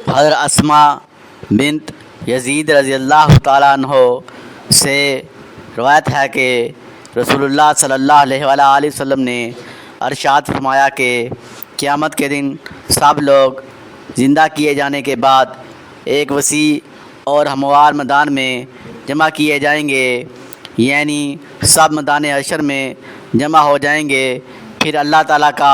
حضرت اسما بنت یزید رضی اللہ تعالیٰ عنہ سے روایت ہے کہ رسول اللہ صلی اللہ علیہ وآلہ وسلم نے ارشاد فرمایا کہ قیامت کے دن سب لوگ زندہ کیے جانے کے بعد ایک وسیع اور ہموار میدان میں جمع کیے جائیں گے، یعنی سب میدان حشر میں جمع ہو جائیں گے۔ پھر اللہ تعالیٰ کا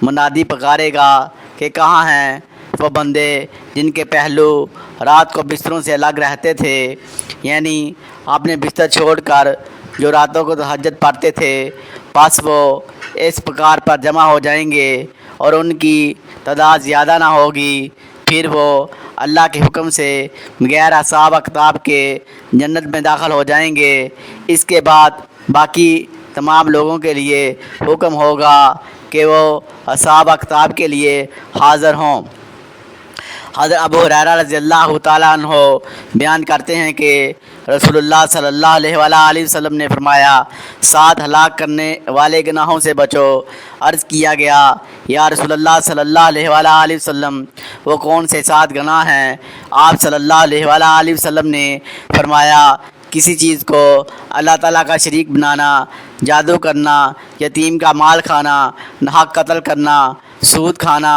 منادی پکارے گا کہ کہاں ہیں وہ بندے جن کے پہلو رات کو بستروں سے الگ رہتے تھے، یعنی اپنے بستر چھوڑ کر جو راتوں کو تہجد پڑھتے تھے، پس وہ اس پکار پر جمع ہو جائیں گے اور ان کی تعداد زیادہ نہ ہوگی۔ پھر وہ اللہ کے حکم سے بغیر حساب و کتاب کے جنت میں داخل ہو جائیں گے۔ اس کے بعد باقی تمام لوگوں کے لیے حکم ہوگا کہ وہ حساب و کتاب کے لیے حاضر ہوں۔ حضرت ابو ہریرہ رضی اللہ تعالیٰ عنہ بیان کرتے ہیں کہ رسول اللہ صلی اللہ علیہ وآلہ وسلم نے فرمایا، 7 ہلاک کرنے والے گناہوں سے بچو۔ عرض کیا گیا، یا رسول اللہ صلی اللہ علیہ وآلہ وسلم، وہ کون سے 7 گناہ ہیں؟ آپ صلی اللہ علیہ وآلہ وسلم نے فرمایا، کسی چیز کو اللہ تعالیٰ کا شریک بنانا، جادو کرنا، یتیم کا مال کھانا، ناحق قتل کرنا، سود کھانا،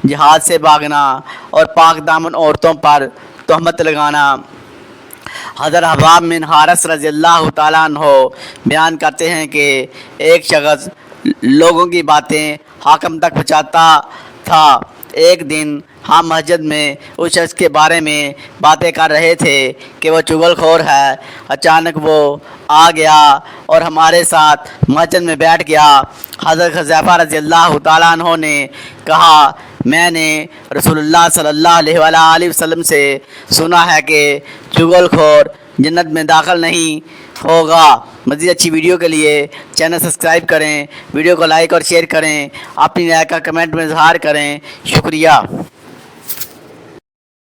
جہاد سے بھاگنا اور پاک دامن عورتوں پر تہمت لگانا۔ حضرت حباب بن حارث رضی اللہ تعالیٰ عنہ بیان کرتے ہیں کہ ایک شخص لوگوں کی باتیں حاکم تک پہنچاتا تھا۔ ایک دن ہم مسجد میں اس شخص کے بارے میں باتیں کر رہے تھے کہ وہ چغل خور ہے۔ اچانک وہ آ گیا اور ہمارے ساتھ مسجد میں بیٹھ گیا۔ حضرت حذیفہ رضی اللہ تعالیٰ عنہ نے کہا، میں نے رسول اللہ صلی اللہ علیہ وآلہ وسلم سے سنا ہے کہ چغل خور جنت میں داخل نہیں ہوگا۔ مزید اچھی ویڈیو کے لیے چینل سبسکرائب کریں، ویڈیو کو لائک اور شیئر کریں، اپنی رائے کا کمنٹ میں اظہار کریں۔ شکریہ۔